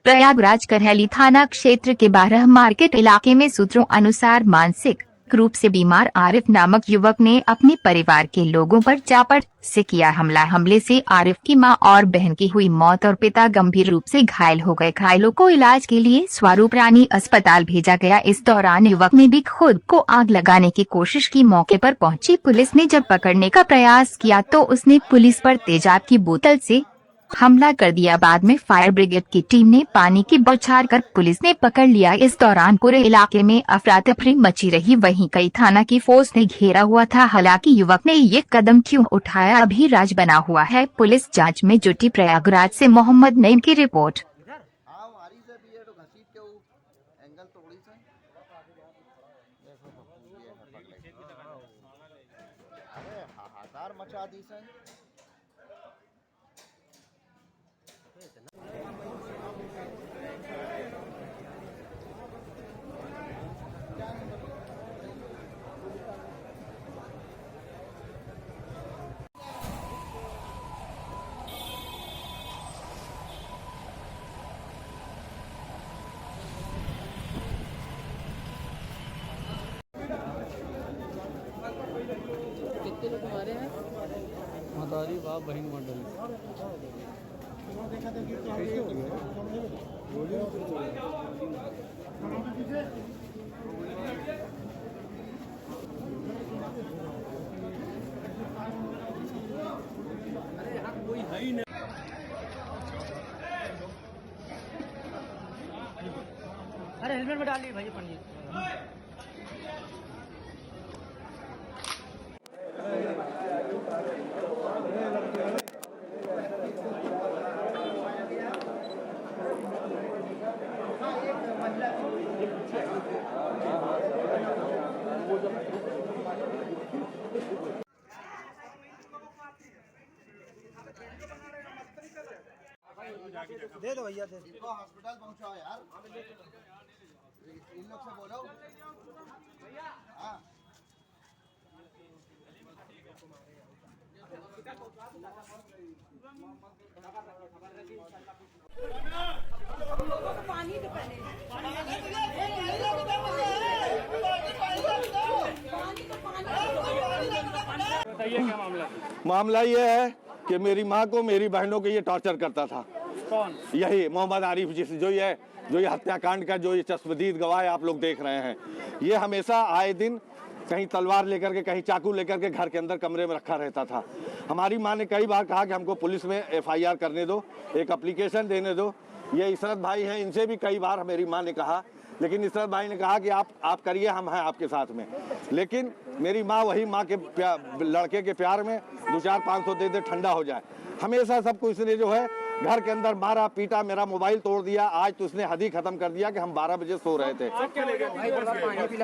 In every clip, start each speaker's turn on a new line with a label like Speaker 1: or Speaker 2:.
Speaker 1: प्रयागराज करहली थाना क्षेत्र के 12 मार्केट इलाके में सूत्रों अनुसार मानसिक रूप से बीमार आरिफ नामक युवक ने अपने परिवार के लोगों पर चापड़ से किया हमला। हमले से आरिफ की मां और बहन की हुई मौत और पिता गंभीर रूप से घायल हो गए। घायलों को इलाज के लिए स्वरूप रानी अस्पताल भेजा गया। इस दौरान युवक ने भी खुद को आग लगाने की कोशिश की। मौके पर पहुंची पुलिस ने जब पकड़ने का प्रयास किया तो उसने पुलिस पर तेजाब की बोतल से हमला कर दिया। बाद में फायर ब्रिगेड की टीम ने पानी की बौछार कर पुलिस ने पकड़ लिया। इस दौरान पूरे इलाके में अफरा तफरी मची रही। वहीं कई थाना की फोर्स ने घेरा हुआ था। हालांकि युवक ने ये कदम क्यों उठाया अभी राज बना हुआ है। पुलिस जांच में जुटी। प्रयागराज से मोहम्मद नईम की रिपोर्ट।
Speaker 2: कितने लोग हमारे हैं?
Speaker 3: मतारी बाप बहन मंडल।
Speaker 2: अरे यहाँ कोई है ही नहीं। अरे हेलमेट में डाल दी भाई पन्नी। दे दो भैया, दे दो।
Speaker 4: हॉस्पिटल पहुंचाओ यार, इन लोग से बोलो। हाँ
Speaker 5: पानी तो पहले
Speaker 3: बताइए क्या मामला?
Speaker 6: मामला ये है कि मेरी माँ को मेरी बहनों को ये टॉर्चर करता था।
Speaker 3: कौन?
Speaker 6: यही मोहम्मद आरिफ, जो ये हत्याकांड का जो ये चश्मदीद गवाह आप लोग देख रहे हैं। ये हमेशा आए दिन कहीं तलवार लेकर के, कहीं चाकू लेकर के घर के अंदर कमरे में रखा रहता था। हमारी माँ ने कई बार कहा कि हमको पुलिस में FIR करने दो, एक एप्लीकेशन देने दो। ये इशरत भाई हैं, इनसे भी कई बार मेरी माँ ने कहा, लेकिन इशरत भाई ने कहा कि आप करिए, हम हैं आपके साथ में। लेकिन मेरी माँ वही माँ के लड़के के प्यार में 200-500 दे दे ठंडा हो जाए। हमेशा सबको इसने जो है घर के अंदर मारा पीटा, मेरा मोबाइल तोड़ दिया। आज तो उसने हद ही खत्म कर दिया कि हम 12 बजे सो रहे थे।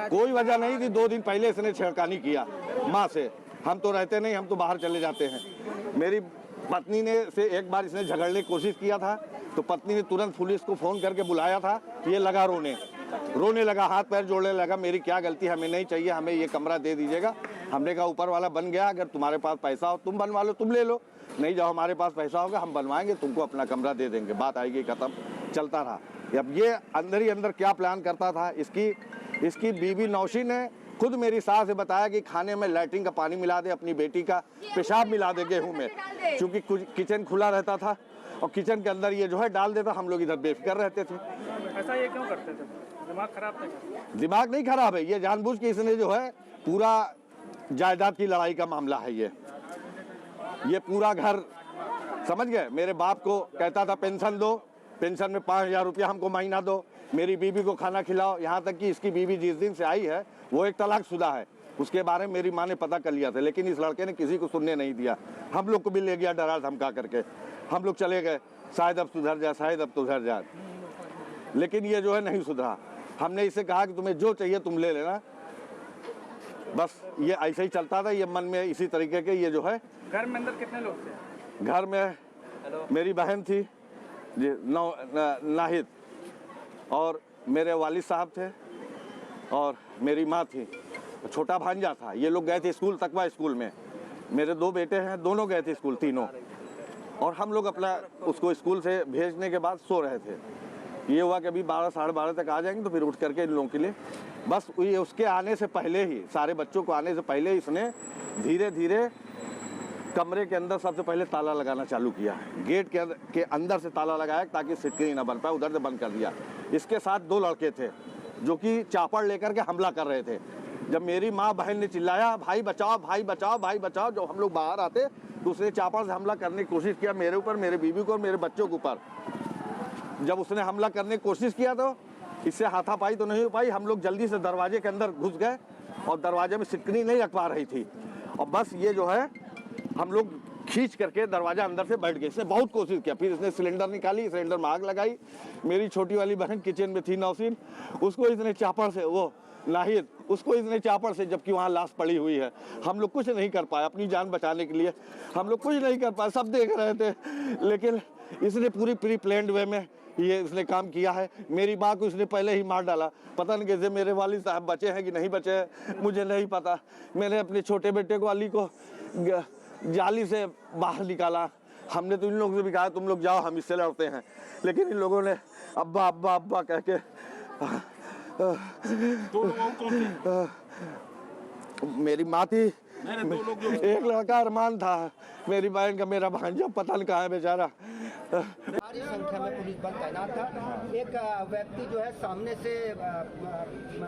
Speaker 6: कोई वजह नहीं थी। 2 दिन पहले इसने छेड़खानी किया माँ से। हम तो रहते नहीं, हम तो बाहर चले जाते हैं। मेरी पत्नी ने से एक बार इसने झगड़ने की कोशिश किया था, तो पत्नी ने तुरंत पुलिस को फोन करके बुलाया था। ये लगा रोने लगा, हाथ पैर जोड़ने लगा। मेरी क्या गलती, हमें नहीं चाहिए, हमें ये कमरा दे दीजिएगा। हमने कहा ऊपर वाला बन गया, अगर तुम्हारे पास पैसा हो तुम बनवा लो, तुम ले लो, नहीं जाओ हमारे पास पैसा होगा हम बनवाएंगे, तुमको अपना कमरा दे देंगे। बात आएगी खत्म। चलता रहा। अब ये अंदर ही अंदर क्या प्लान करता था, इसकी बीवी नौशी ने खुद मेरी सास से बताया कि खाने में लैट्रिन का पानी मिला दे, अपनी बेटी का पेशाब मिला दे गेहूं में, क्योंकि किचन खुला रहता था और किचन के अंदर ये जो है डाल देता। हम लोग इधर बेफिक्र रहते थे।
Speaker 3: ऐसा ये क्यों करते थे? दिमाग खराब था?
Speaker 6: दिमाग नहीं खराब है, ये जानबूझ के इसने जो है पूरा जायदाद की लड़ाई का मामला है। ये पूरा घर समझ गए। मेरे बाप को कहता था पेंशन दो, पेंशन में 5000 रुपया हमको महीना दो, मेरी बीवी को खाना खिलाओ। यहाँ तक कि इसकी बीवी जिस दिन से आई है वो एक तलाकशुदा है। उसके बारे में मेरी माँ ने पता कर लिया था, लेकिन इस लड़के ने किसी को सुनने नहीं दिया। हम लोग को भी ले गया डरा धमका करके। हम लोग चले गए, शायद अब सुधर जाए, शायद अब सुधर जाए, लेकिन ये जो है नहीं सुधरा। हमने इसे कहा कि तुम्हें जो चाहिए तुम ले लेना। बस ये ऐसे ही चलता था। ये मन में इसी तरीके के ये जो है।
Speaker 3: घर में अंदर कितने लोग थे?
Speaker 6: घर में मेरी बहन थी जी, नाहिद, और मेरे वालिद साहब थे, और मेरी माँ थी, छोटा भांजा था। ये लोग गए थे स्कूल, तकवा स्कूल में। मेरे 2 बेटे हैं, दोनों गए थे स्कूल, तीनों। और हम लोग अपना उसको स्कूल से भेजने के बाद सो रहे थे। ये हुआ कि अभी 12 साढ़े 12 तक आ जाएंगे तो फिर उठ करके इन लोगों के लिए बस ये उसके आने से पहले ही, सारे बच्चों को आने से पहले ही इसने धीरे धीरे कमरे के अंदर सबसे पहले ताला लगाना चालू किया है। गेट के अंदर से ताला लगाया ताकि सिटकनी ना बन पाए, उधर से बंद कर दिया। इसके साथ 2 लड़के थे जो कि चापड़ लेकर के हमला कर रहे थे। जब मेरी माँ बहन ने चिल्लाया भाई बचाओ भाई बचाओ भाई बचाओ, जब हम लोग बाहर आते तो उसने चापड़ से हमला करने की कोशिश किया मेरे ऊपर, मेरे बीवी को और मेरे बच्चों के ऊपर। जब उसने हमला करने की कोशिश किया तो इससे हाथापाई तो नहीं हो पाई। हम लोग जल्दी से दरवाजे के अंदर घुस गए और दरवाजे में सिटकनी नहीं रख पा रही थी और बस ये जो है हम लोग खींच करके दरवाजा अंदर से बैठ गए। इसने बहुत कोशिश किया, फिर इसने सिलेंडर निकाली, सिलेंडर में आग लगाई। मेरी छोटी वाली बहन किचन में थी नौसीन, उसको इसने चापड़ से, वो नाहिद, उसको इसने चापड़ से, जबकि वहाँ लाश पड़ी हुई है। हम लोग कुछ नहीं कर पाए अपनी जान बचाने के लिए, हम लोग कुछ नहीं कर पाए, सब देख रहे थे। लेकिन इसने पूरी प्री प्लान्ड वे में ये इसने काम किया है। मेरी माँ को इसने पहले ही मार डाला। पता नहीं कैसे मेरे वालिद साहब बचे हैं कि नहीं बचे हैं, मुझे नहीं पता। मैंने अपने छोटे बेटे को, अली को, जाली से बाहर निकाला। हमने तो इन लोगों से भी कहा तुम लोग जाओ, हम इससे लड़ते हैं, लेकिन इन लोगों ने अब्बा अब्बा अब्बा कह के मेरी माँ थी, एक लड़का अरमान था, मेरी बहन का, मेरा भांजा पता नहीं कहाँ है बेचारा।
Speaker 5: भारी संख्या में पुलिस बल तैनात था। एक व्यक्ति जो है सामने से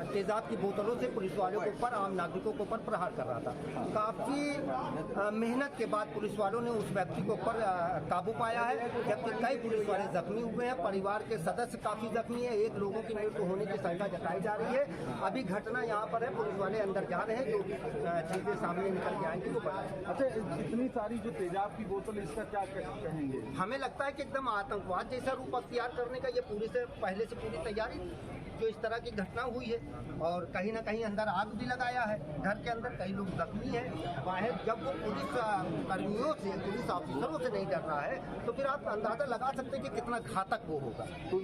Speaker 5: तेजाब की बोतलों से पुलिस वालों के ऊपर, आम नागरिकों के ऊपर प्रहार कर रहा था। काफी मेहनत के बाद पुलिस वालों ने उस व्यक्ति के ऊपर काबू पाया है, जबकि कई पुलिस वाले जख्मी हुए हैं। परिवार के सदस्य काफी जख्मी है, 1 लोगों की मृत्यु होने की शंका जताई जा रही है। अभी घटना यहाँ पर है, पुलिस वाले अंदर जा रहे हैं, जो चीजें सामने निकल के आएंगी वो बताएं।
Speaker 7: अच्छा, इतनी सारी जो तेजाब की बोतल, इसका क्या कहेंगे?
Speaker 5: हमें लगता है कि एकदम आतंकवाद जैसा रूप अख्तियार करने का ये पहले से पूरी तैयारी थी। जो इस तरह की घटना हुई है और कहीं ना कहीं अंदर आग भी लगाया है घर के अंदर, कई लोग जख्मी हैं बाहर। जब वो पुलिस कर्मियों से, पुलिस ऑफिसरों से नहीं डर रहा है तो फिर आप अंदाजा लगा सकते हैं कि कितना घातक वो होगा।
Speaker 7: तो